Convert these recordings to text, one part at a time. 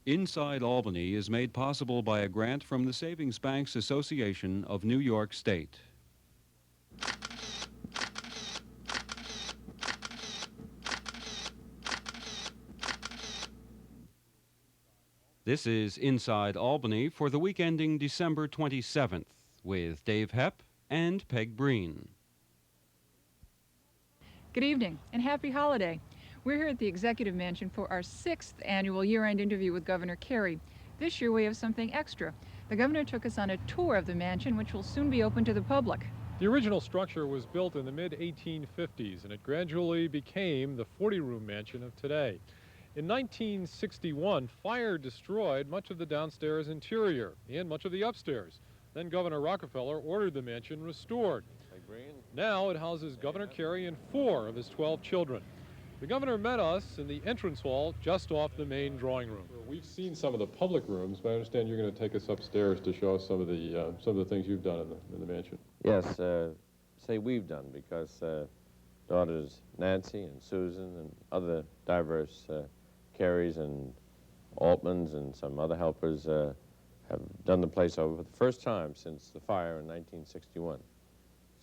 Inside Albany is made possible by a grant from the Savings Banks Association of New York State. This is Inside Albany for the week ending December 27th with Dave Hepp and Peg Breen. Good evening and happy holiday. We're here at the Executive Mansion for our 6th annual year-end interview with Governor Carey. This year we have something extra. The governor took us on a tour of the mansion, which will soon be open to the public. The original structure was built in the mid-1850s, and it gradually became the 40-room mansion of today. In 1961, fire destroyed much of the downstairs interior and much of the upstairs. Then Governor Rockefeller ordered the mansion restored. Now it houses Governor Carey and 4 of his 12 children. The governor met us in the entrance hall just off the main drawing room. We've seen some of the public rooms, but I understand you're going to take us upstairs to show us some of the things you've done in the mansion. Yes, say we've done, because daughters Nancy and Susan and other diverse Careys and Altmans and some other helpers have done the place over for the first time since the fire in 1961.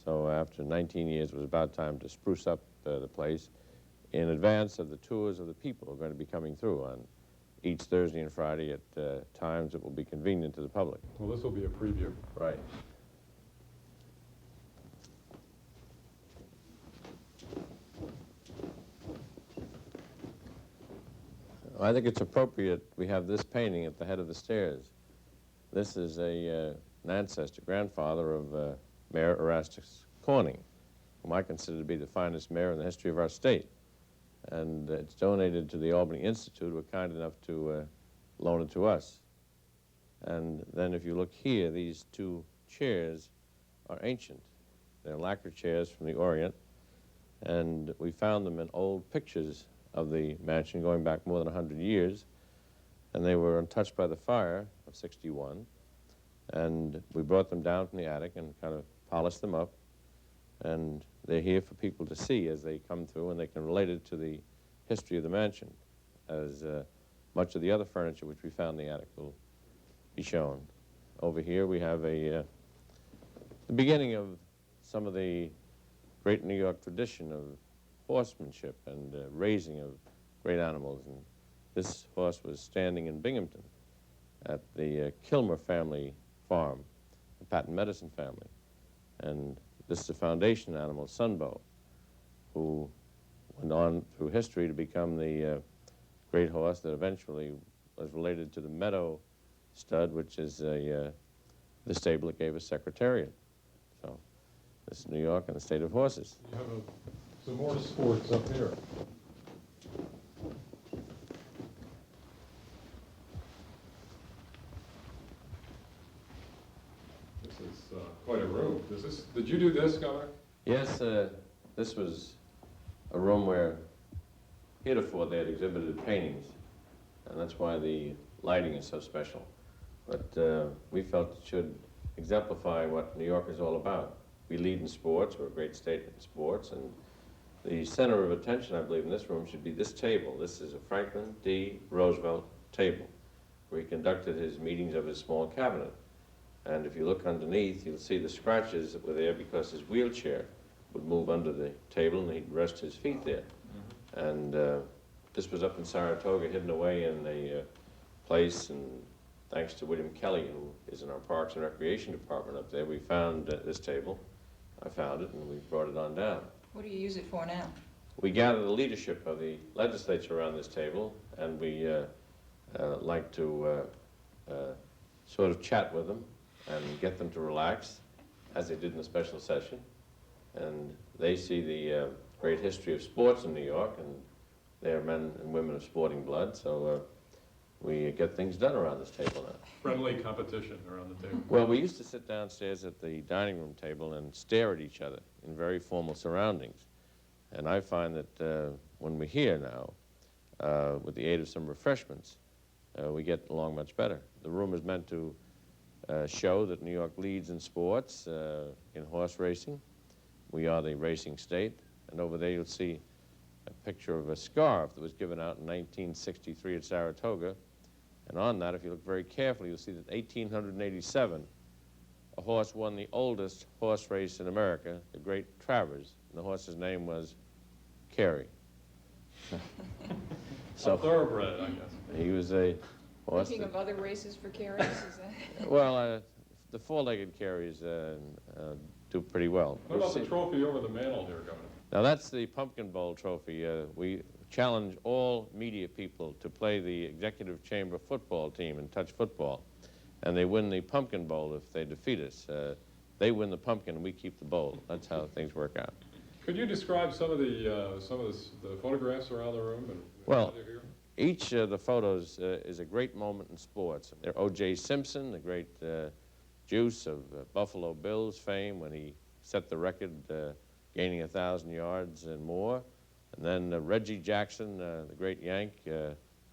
So after 19 years, it was about time to spruce up the place in advance of the tours of the people who are going to be coming through on each Thursday and Friday at times that will be convenient to the public. Well, this will be a preview. Right. I think it's appropriate we have this painting at the head of the stairs. This is an ancestor, grandfather of Mayor Erastus Corning, whom I consider to be the finest mayor in the history of our state. And it's donated to the Albany Institute, who were kind enough to loan it to us. And then if you look here, these 2 chairs are ancient. They're lacquer chairs from the Orient, and we found them in old pictures of the mansion going back more than 100 years, and they were untouched by the fire of '61, and we brought them down from the attic and kind of polished them up, and they're here for people to see as they come through, and they can relate it to the history of the mansion, as much of the other furniture which we found in the attic will be shown. Over here we have the beginning of some of the great New York tradition of horsemanship and raising of great animals. And this horse was standing in Binghamton at the Kilmer family farm, the patent medicine family. And this is a foundation animal, Sunbow, who went on through history to become the great horse that eventually was related to the Meadow stud, which is the stable that gave us Secretariat. So this is New York and the state of horses. You have some more sports up here. This is quite a room. Did you do this, Governor? Yes, this was a room where heretofore they had exhibited paintings, and that's why the lighting is so special. But we felt it should exemplify what New York is all about. We lead in sports, we're a great state in sports, and the center of attention, I believe, in this room should be this table. This is a Franklin D. Roosevelt table, where he conducted his meetings of his small cabinet. And if you look underneath, you'll see the scratches that were there because his wheelchair would move under the table and he'd rest his feet there. Mm-hmm. And this was up in Saratoga, hidden away in a place, and thanks to William Kelly, who is in our Parks and Recreation Department up there, we found this table. I found it, and we brought it on down. What do you use it for now? We gather the leadership of the legislature around this table, and we like to sort of chat with them and get them to relax, as they did in the special session. And they see the great history of sports in New York, and they are men and women of sporting blood, so we get things done around this table now. Friendly competition around the table. Well, we used to sit downstairs at the dining room table and stare at each other in very formal surroundings. And I find that when we're here now, with the aid of some refreshments, we get along much better. The room is meant to show that New York leads in sports, in horse racing. We are the racing state. And over there you'll see a picture of a scarf that was given out in 1963 at Saratoga And on that, if you look very carefully, you'll see that 1887, a horse won the oldest horse race in America, the Great Travers, and the horse's name was Carey. So thoroughbred, I guess. He was a horse. Thinking of other races for carries, is that? Well, the four-legged carries do pretty well. What about the trophy over the mantle here, Governor? Now, that's the Pumpkin Bowl trophy. We challenge all media people to play the executive chamber football team in touch football, and they win the Pumpkin Bowl if they defeat us. They win the pumpkin, and we keep the bowl. That's how things work out. Could you describe some of the photographs around the room? Well, each of the photos is a great moment in sports. They're O.J. Simpson, the great juice of Buffalo Bills fame when he set the record gaining 1,000 yards and more. And then Reggie Jackson, the great Yank,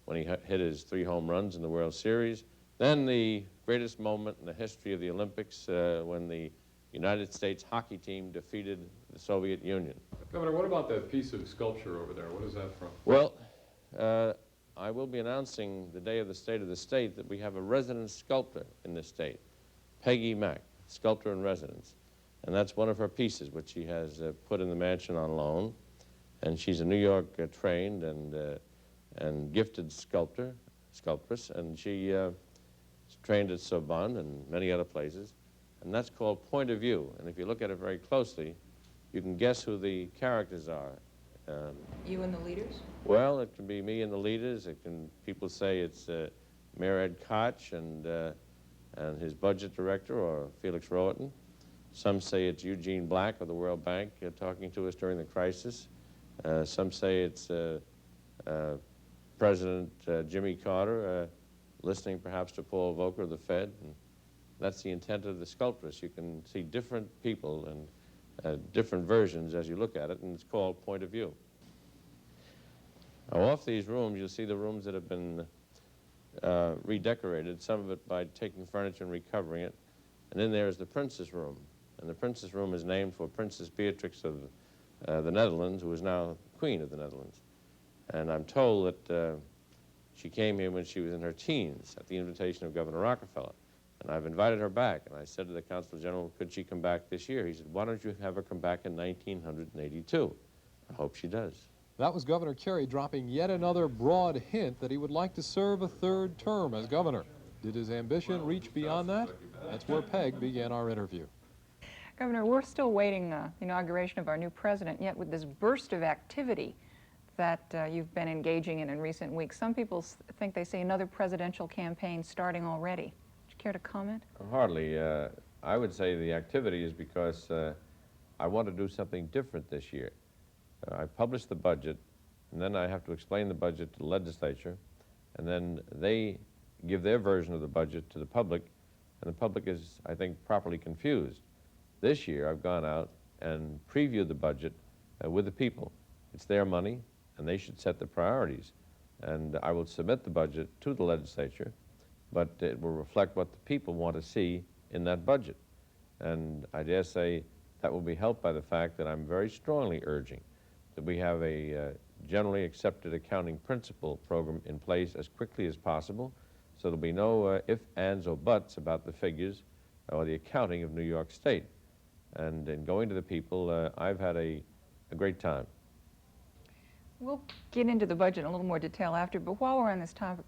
when he hit his 3 home runs in the World Series. Then the greatest moment in the history of the Olympics when the United States hockey team defeated the Soviet Union. Governor, what about that piece of sculpture over there? What is that from? Well, I will be announcing the day of the State of the State that we have a resident sculptor in this state, Peggy Mack, sculptor in residence. And that's one of her pieces, which she has put in the mansion on loan. And she's a New York trained and gifted sculptress, and she is trained at Sorbonne and many other places. And that's called Point of View. And if you look at it very closely, you can guess who the characters are. You and the leaders? Well, it can be me and the leaders. People say it's Mayor Ed Koch and his budget director, or Felix Rohatyn. Some say it's Eugene Black of the World Bank talking to us during the crisis. Some say it's President Jimmy Carter listening perhaps to Paul Volcker of the Fed. And that's the intent of the sculptress. You can see different people and different versions as you look at it, and it's called Point of View. Now, off these rooms, you'll see the rooms that have been redecorated, some of it by taking furniture and recovering it. And then there is the Princess Room. And the Princess Room is named for Princess Beatrix of the Netherlands, who is now Queen of the Netherlands. And I'm told that she came here when she was in her teens at the invitation of Governor Rockefeller. And I've invited her back, and I said to the Consul General, could she come back this year? He said, why don't you have her come back in 1982? I hope she does. That was Governor Carey dropping yet another broad hint that he would like to serve a 3rd term as governor. Did his ambition reach beyond that? That's where Peg began our interview. Governor, we're still waiting the inauguration of our new president, yet with this burst of activity that you've been engaging in recent weeks, some people think they see another presidential campaign starting already. Would you care to comment? Hardly. I would say the activity is because I want to do something different this year. I publish the budget, and then I have to explain the budget to the legislature, and then they give their version of the budget to the public, and the public is, I think, properly confused. This year, I've gone out and previewed the budget with the people. It's their money, and they should set the priorities. And I will submit the budget to the legislature, but it will reflect what the people want to see in that budget. And I dare say that will be helped by the fact that I'm very strongly urging that we have a generally accepted accounting principle program in place as quickly as possible, so there'll be no ifs, ands, or buts about the figures or the accounting of New York State. And in going to the people, I've had a great time. We'll get into the budget in a little more detail after, but while we're on this topic,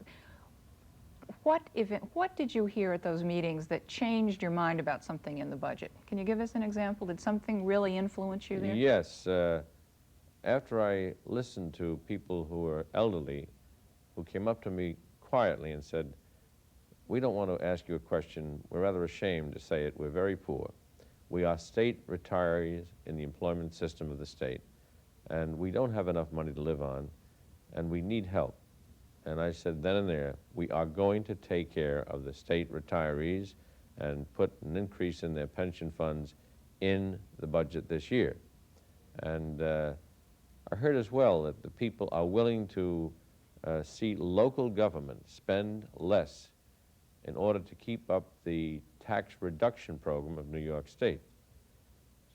what did you hear at those meetings that changed your mind about something in the budget? Can you give us an example? Did something really influence you there? Yes. After I listened to people who were elderly, who came up to me quietly and said, we don't want to ask you a question. We're rather ashamed to say it. We're very poor. We are state retirees in the employment system of the state, and we don't have enough money to live on, and we need help. And I said then and there, we are going to take care of the state retirees and put an increase in their pension funds in the budget this year. And I heard as well that the people are willing to see local government spend less in order to keep up the tax reduction program of New York State.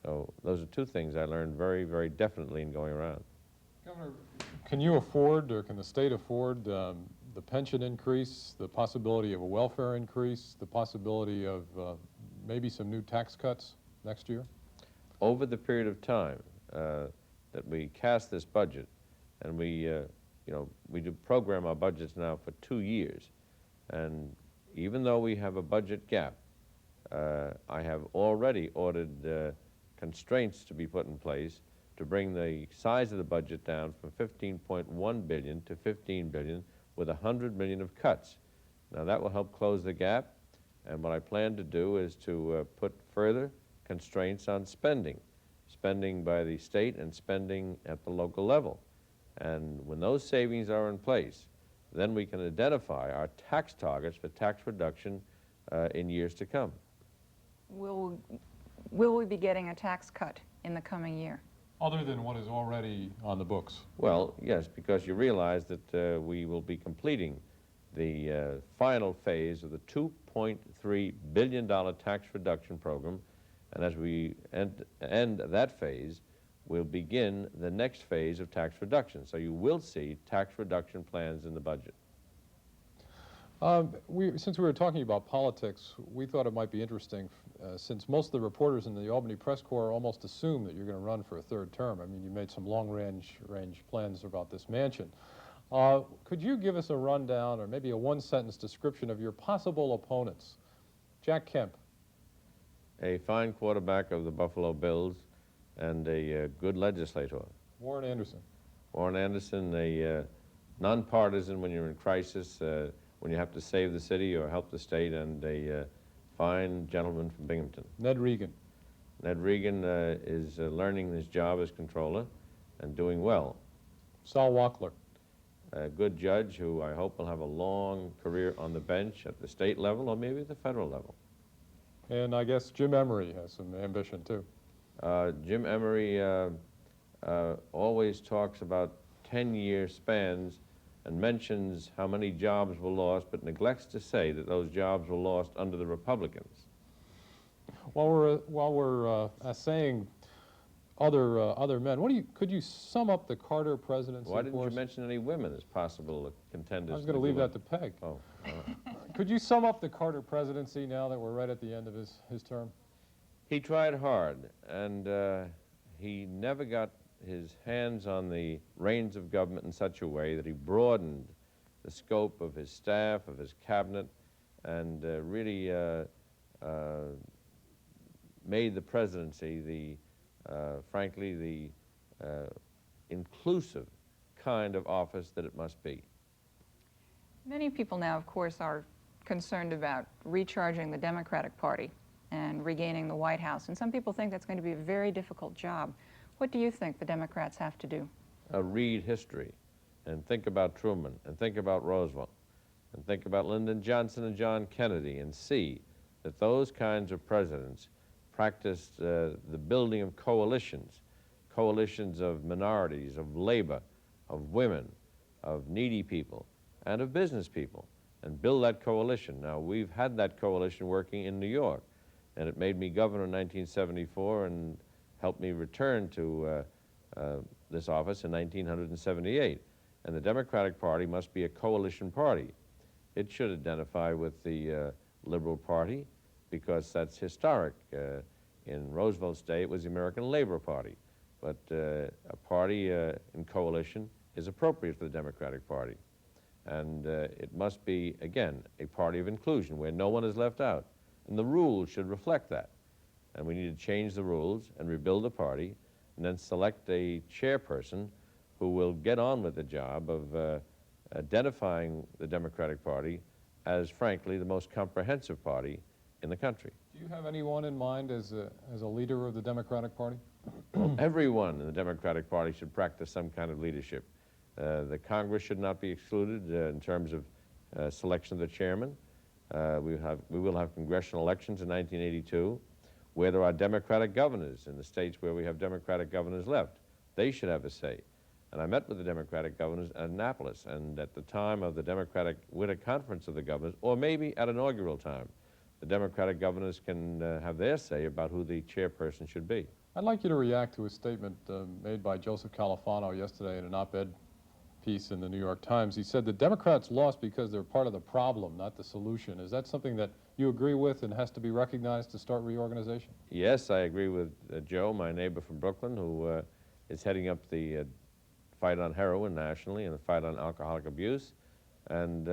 So those are two things I learned very, very definitely in going around. Governor, can you afford, or can the state afford the the pension increase, the possibility of a welfare increase, the possibility of maybe some new tax cuts next year? Over the period of time that we cast this budget, and we do program our budgets now for 2 years, and even though we have a budget gap, I have already ordered constraints to be put in place to bring the size of the budget down from $15.1 billion to $15 billion with $100 million of cuts. Now that will help close the gap, and what I plan to do is to put further constraints on spending by the state and spending at the local level. And when those savings are in place, then we can identify our tax targets for tax reduction in years to come. Will we be getting a tax cut in the coming year? Other than what is already on the books? Well, yes, because you realize that we will be completing the final phase of the $2.3 billion tax reduction program, and as we end that phase, we'll begin the next phase of tax reduction. So you will see tax reduction plans in the budget. Since we were talking about politics, we thought it might be interesting, since most of the reporters in the Albany press corps almost assume that you're going to run for a third term. I mean, you made some long-range plans about this mansion. Could you give us a rundown or maybe a one-sentence description of your possible opponents? Jack Kemp. A fine quarterback of the Buffalo Bills and a good legislator. Warren Anderson. Warren Anderson, a nonpartisan when you're in crisis, when you have to save the city or help the state, and a fine gentleman from Binghamton. Ned Reagan. Ned Reagan is learning his job as controller and doing well. Sal Wachtler. A good judge who I hope will have a long career on the bench at the state level or maybe at the federal level. And I guess Jim Emery has some ambition too. Jim Emery always talks about 10-year spans and mentions how many jobs were lost, but neglects to say that those jobs were lost under the Republicans. While we're saying other men, could you sum up the Carter presidency? Why didn't you mention any women as possible contenders? I was going to leave that to Peg. Oh. Could you sum up the Carter presidency now that we're right at the end of his term? He tried hard, and he never got his hands on the reins of government in such a way that he broadened the scope of his staff, of his cabinet, and really made the presidency frankly, the inclusive kind of office that it must be. Many people now, of course, are concerned about recharging the Democratic Party and regaining the White House, and some people think that's going to be a very difficult job. What do you think the Democrats have to do? Read history and think about Truman and think about Roosevelt and think about Lyndon Johnson and John Kennedy and see that those kinds of presidents practiced the building of coalitions of minorities, of labor, of women, of needy people, and of business people, and build that coalition. Now, we've had that coalition working in New York, and it made me governor in 1974 and helped me return to this office in 1978. And the Democratic Party must be a coalition party. It should identify with the Liberal Party, because that's historic. In Roosevelt's day, it was the American Labor Party. But a party in coalition is appropriate for the Democratic Party. And it must be, again, a party of inclusion where no one is left out. And the rules should reflect that. And we need to change the rules and rebuild the party, and then select a chairperson who will get on with the job of identifying the Democratic Party as, frankly, the most comprehensive party in the country. Do you have anyone in mind as a leader of the Democratic Party? Well, everyone in the Democratic Party should practice some kind of leadership. The Congress should not be excluded in terms of selection of the chairman. We will have congressional elections in 1982 where there are Democratic governors in the states where we have Democratic governors left. They should have a say. And I met with the Democratic governors at Annapolis, and at the time of the Democratic Winter Conference of the Governors, or maybe at inaugural time, the Democratic governors can have their say about who the chairperson should be. I'd like you to react to a statement made by Joseph Califano yesterday in an op-ed piece in the New York Times. He said the Democrats lost because they're part of the problem, not the solution. Is that something that you agree with and has to be recognized to start reorganization? Yes, I agree with Joe, my neighbor from Brooklyn, who is heading up the fight on heroin nationally and the fight on alcoholic abuse. And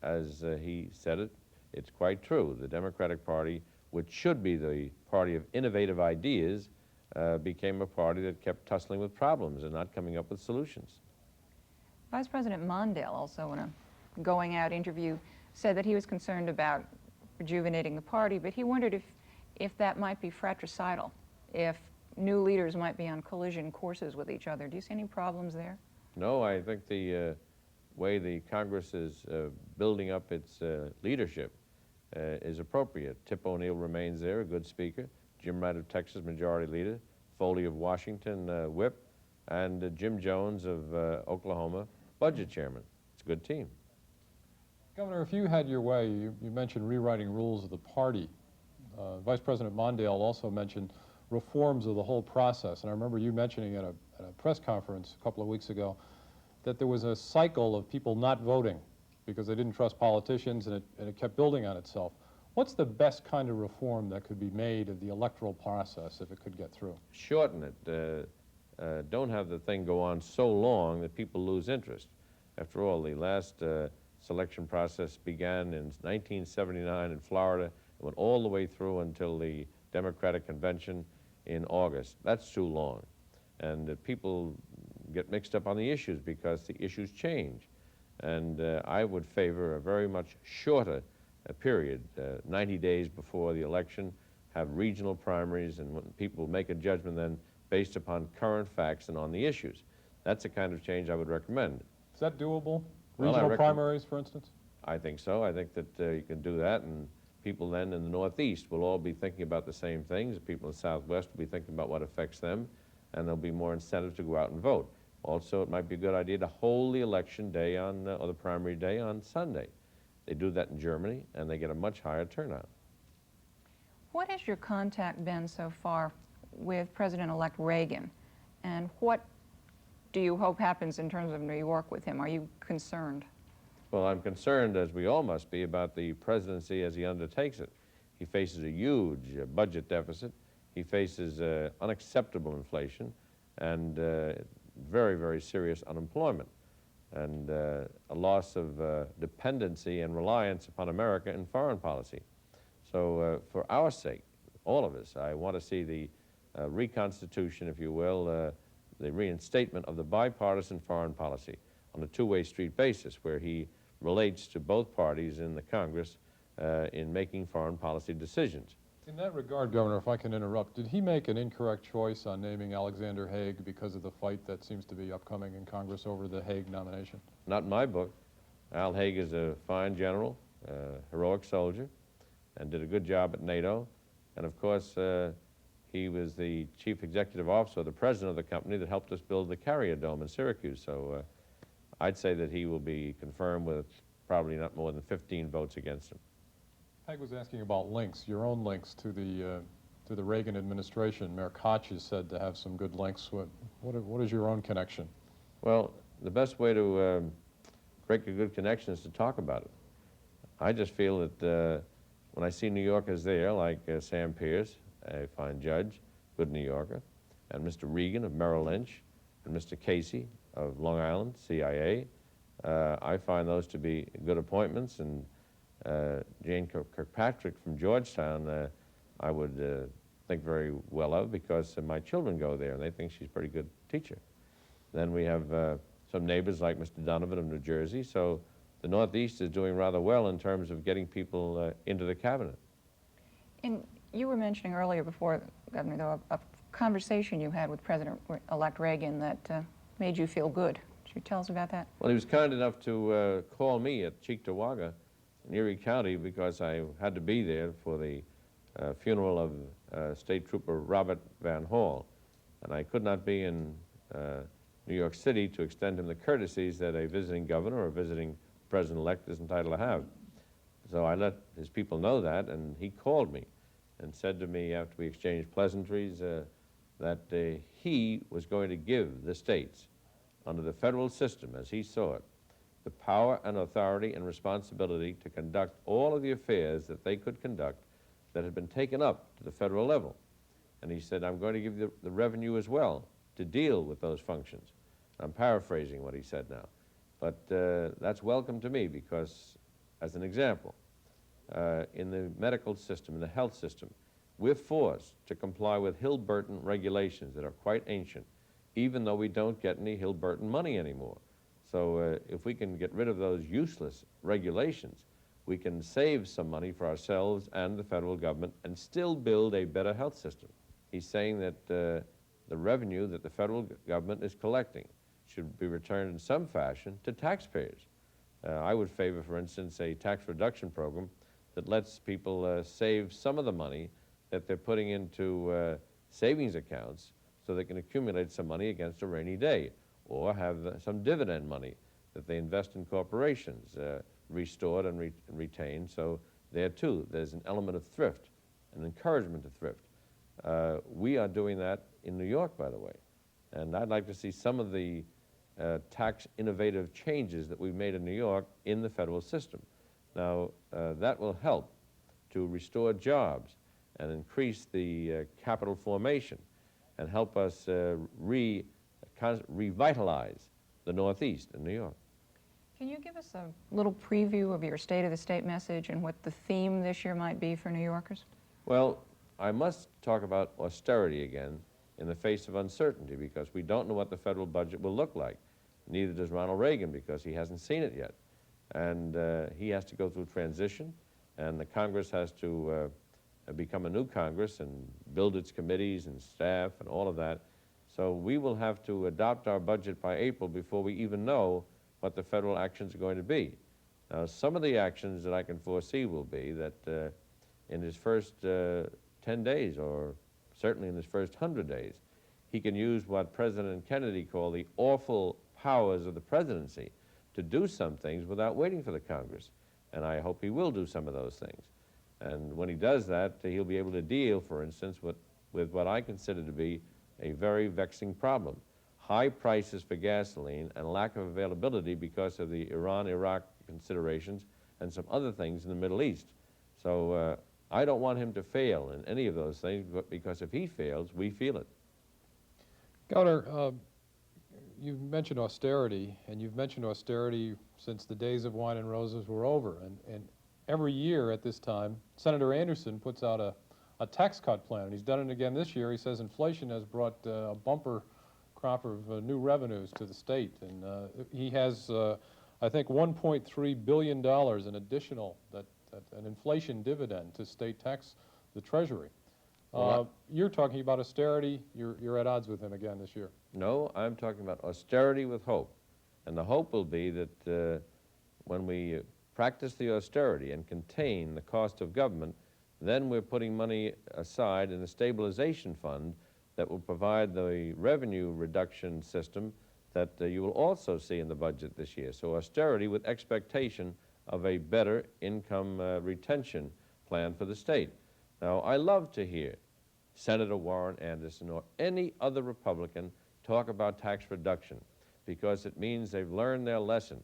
as he said it, it's quite true. The Democratic Party, which should be the party of innovative ideas, became a party that kept tussling with problems and not coming up with solutions. Vice President Mondale also, in a going-out interview, said that he was concerned about rejuvenating the party, but he wondered if that might be fratricidal, if new leaders might be on collision courses with each other. Do you see any problems there? No, I think the way the Congress is building up its leadership is appropriate. Tip O'Neill remains there, a good speaker. Jim Wright of Texas, Majority Leader. Foley of Washington, Whip. And Jim Jones of Oklahoma, Budget Chairman. It's a good team. Governor, if you had your way, you mentioned rewriting rules of the party. Vice President Mondale also mentioned reforms of the whole process. And I remember you mentioning at a press conference a couple of weeks ago that there was a cycle of people not voting because they didn't trust politicians, and it kept building on itself. What's the best kind of reform that could be made of the electoral process if it could get through? Shorten it. Don't have the thing go on so long that people lose interest. After all, the last selection process began in 1979 in Florida and went all the way through until the Democratic Convention in August. That's too long. And people get mixed up on the issues because the issues change. And I would favor a very much shorter period, 90 days before the election, have regional primaries, and when people make a judgment then based upon current facts and on the issues. That's the kind of change I would recommend. Is that doable? Well, Regional primaries, for instance? I think so. I think that you can do that, and people then in the Northeast will all be thinking about the same things. The people in the Southwest will be thinking about what affects them, and there'll be more incentive to go out and vote. Also, it might be a good idea to hold the election day on, or the primary day on Sunday. They do that in Germany, and they get a much higher turnout. What has your contact been so far with President-elect Reagan, and what do you hope happens in terms of New York with him? Are you concerned? Well, I'm concerned, as we all must be, about the presidency as he undertakes it. He faces a huge budget deficit. He faces unacceptable inflation and very, very serious unemployment, and a loss of dependency and reliance upon America in foreign policy. So for our sake, all of us, I want to see the reconstitution, if you will, the reinstatement of the bipartisan foreign policy on a two-way street basis, where he relates to both parties in the Congress in making foreign policy decisions. In that regard, Governor, if I can interrupt, did he make an incorrect choice on naming Alexander Haig because of the fight that seems to be upcoming in Congress over the Haig nomination? Not in my book. Al Haig is a fine general, heroic soldier, and did a good job at NATO. And of course, he was the chief executive officer, the president of the company that helped us build the Carrier Dome in Syracuse. So I'd say that he will be confirmed with probably not more than 15 votes against him. Haig was asking about links, your own links to the Reagan administration. Mayor Koch is said to have some good links. What is your own connection? Well, the best way to break a good connection is to talk about it. I just feel that when I see New Yorkers there, like Sam Pierce, a fine judge, good New Yorker, and Mr. Reagan of Merrill Lynch, and Mr. Casey of Long Island, CIA, I find those to be good appointments, and Jane Kirkpatrick from Georgetown, I would think very well of, because my children go there and they think she's a pretty good teacher. Then we have some neighbors like Mr. Donovan of New Jersey, so the Northeast is doing rather well in terms of getting people into the cabinet. And you were mentioning earlier before, Governor, though, a conversation you had with President-elect Reagan that made you feel good. Could you tell us about that? Well, he was kind enough to call me at Cheektowaga in Erie County because I had to be there for the funeral of State Trooper Robert Van Hall, and I could not be in New York City to extend him the courtesies that a visiting governor or a visiting president-elect is entitled to have. So I let his people know that, and he called me and said to me after we exchanged pleasantries that he was going to give the states under the federal system, as he saw it, the power and authority and responsibility to conduct all of the affairs that they could conduct that had been taken up to the federal level. And he said, I'm going to give you the revenue as well to deal with those functions. I'm paraphrasing what he said now. But that's welcome to me because, as an example, in the medical system, in the health system, we're forced to comply with Hill-Burton regulations that are quite ancient, even though we don't get any Hill-Burton money anymore. So if we can get rid of those useless regulations, we can save some money for ourselves and the federal government and still build a better health system. He's saying that the revenue that the federal government is collecting should be returned in some fashion to taxpayers. I would favor, for instance, a tax reduction program that lets people save some of the money that they're putting into savings accounts so they can accumulate some money against a rainy day, or have some dividend money that they invest in corporations, restored and retained. So there too, there's an element of thrift, an encouragement to thrift. We are doing that in New York, by the way. And I'd like to see some of the tax innovative changes that we've made in New York in the federal system. Now, that will help to restore jobs and increase the capital formation and help us revitalize the Northeast in New York. Can you give us a little preview of your State of the State message and what the theme this year might be for New Yorkers? Well, I must talk about austerity again in the face of uncertainty, because we don't know what the federal budget will look like. Neither does Ronald Reagan, because he hasn't seen it yet. And he has to go through transition, and the Congress has to become a new Congress and build its committees and staff and all of that. So we will have to adopt our budget by April before we even know what the federal actions are going to be. Now, some of the actions that I can foresee will be that in his first 10 days, or certainly in his first 100 days, he can use what President Kennedy called the awful powers of the presidency to do some things without waiting for the Congress. And I hope he will do some of those things. And when he does that, he'll be able to deal, for instance, with what I consider to be a very vexing problem: high prices for gasoline and lack of availability because of the Iran-Iraq considerations and some other things in the Middle East. So I don't want him to fail in any of those things, because if he fails, we feel it. Governor, you mentioned austerity, and you've mentioned austerity since the days of wine and roses were over. And every year at this time, Senator Anderson puts out a tax cut plan, and he's done it again this year. He says inflation has brought a bumper crop of new revenues to the state, and he has, I think, $1.3 billion in additional, an inflation dividend to state tax, the Treasury. You're talking about austerity. You're at odds with him again this year. No, I'm talking about austerity with hope. And the hope will be that when we practice the austerity and contain the cost of government, then we're putting money aside in a stabilization fund that will provide the revenue reduction system that you will also see in the budget this year. So austerity with expectation of a better income retention plan for the state. Now, I love to hear Senator Warren Anderson or any other Republican talk about tax reduction, because it means they've learned their lesson.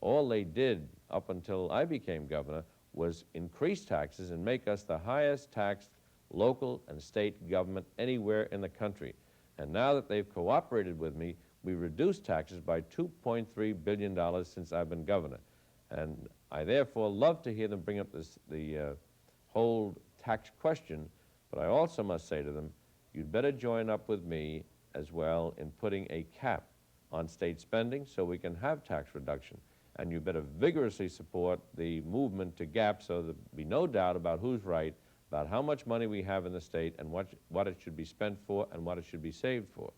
All they did up until I became governor was increase taxes and make us the highest taxed local and state government anywhere in the country. And now that they've cooperated with me, we reduced taxes by $2.3 billion since I've been governor. And I therefore love to hear them bring up the whole tax question, but I also must say to them, you'd better join up with me as well in putting a cap on state spending so we can have tax reduction. And you better vigorously support the movement to GAP so there'll be no doubt about who's right, about how much money we have in the state and what it should be spent for and what it should be saved for.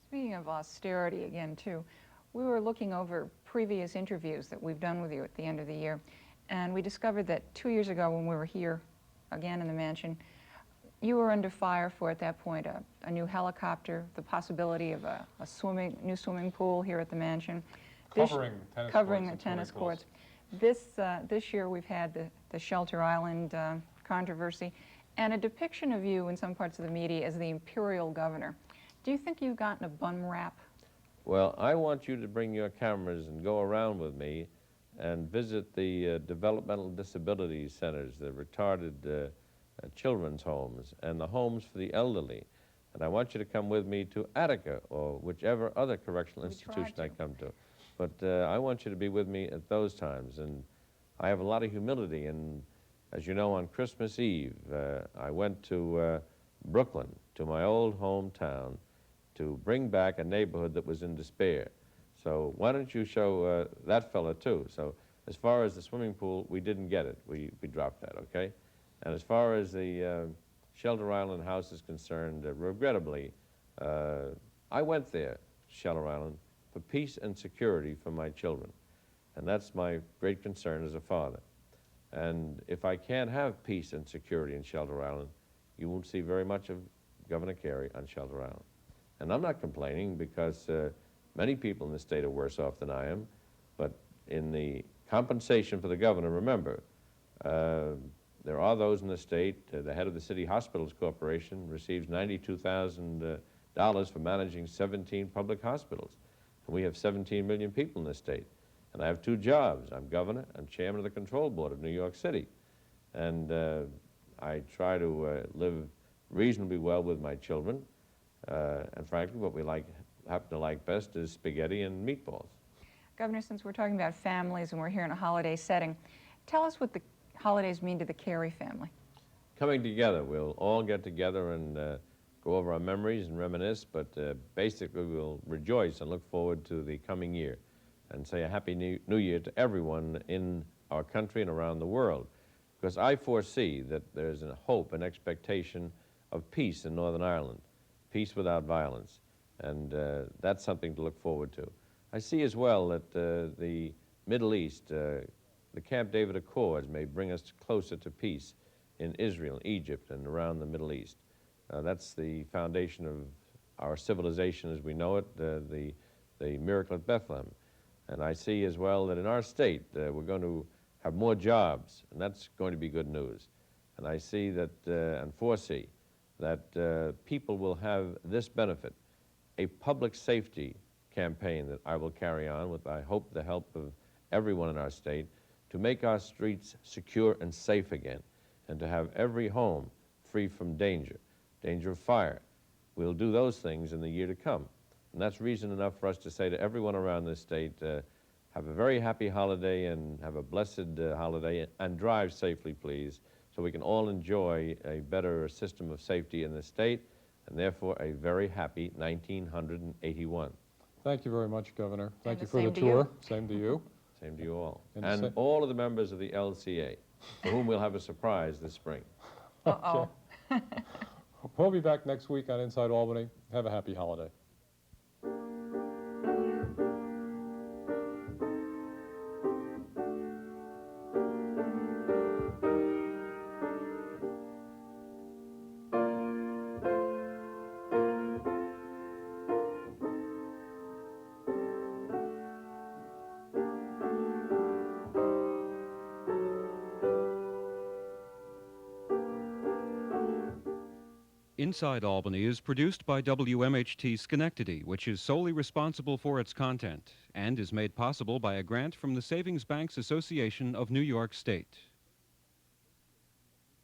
Speaking of austerity again, too, we were looking over previous interviews that we've done with you at the end of the year, and we discovered that 2 years ago when we were here again in the mansion, you were under fire for, at that point, a new helicopter, the possibility of a new swimming pool here at the mansion. Covering the tennis courts. This year we've had the Shelter Island controversy and a depiction of you in some parts of the media as the imperial governor. Do you think you've gotten a bum rap? Well, I want you to bring your cameras and go around with me and visit the developmental disability centers, the retarded children's homes, and the homes for the elderly. And I want you to come with me to Attica or whichever other correctional institution I come to. But I want you to be with me at those times. And I have a lot of humility. And as you know, on Christmas Eve, I went to Brooklyn, to my old hometown, to bring back a neighborhood that was in despair. So why don't you show that fella too? So as far as the swimming pool, we didn't get it. We dropped that, okay? And as far as the Shelter Island house is concerned, regrettably, I went there, Shelter Island, for peace and security for my children. And that's my great concern as a father. And if I can't have peace and security in Shelter Island, you won't see very much of Governor Carey on Shelter Island. And I'm not complaining because many people in the state are worse off than I am, but in the compensation for the governor, remember, there are those in the state, the head of the City Hospitals Corporation receives $92,000 for managing 17 public hospitals. And we have 17 million people in this state. And I have 2 jobs. I'm governor and chairman of the control board of New York City. And I try to live reasonably well with my children. And frankly, what we happen to like best is spaghetti and meatballs. Governor, since we're talking about families and we're here in a holiday setting, tell us what the holidays mean to the Carey family. Coming together. We'll all get together and go over our memories and reminisce, but basically we'll rejoice and look forward to the coming year and say a Happy New Year to everyone in our country and around the world. Because I foresee that there's a hope and expectation of peace in Northern Ireland, peace without violence, and that's something to look forward to. I see as well that the Middle East, the Camp David Accords may bring us closer to peace in Israel, Egypt, and around the Middle East. That's the foundation of our civilization as we know it, the miracle at Bethlehem. And I see as well that in our state we're going to have more jobs, and that's going to be good news. And I see that and foresee that people will have this benefit, a public safety campaign that I will carry on with, I hope, the help of everyone in our state, to make our streets secure and safe again, and to have every home free from danger of fire. We'll do those things in the year to come. And that's reason enough for us to say to everyone around this state, have a very happy holiday and have a blessed holiday, and drive safely, please, so we can all enjoy a better system of safety in the state, and therefore a very happy 1981. Thank you very much, Governor. Thank you for same the to you. tour. Same to you. Same to you all. And And all of the members of the LCA, for whom we'll have a surprise this spring. Uh-oh. We'll be back next week on Inside Albany. Have a happy holiday. Inside Albany is produced by WMHT Schenectady, which is solely responsible for its content, and is made possible by a grant from the Savings Banks Association of New York State.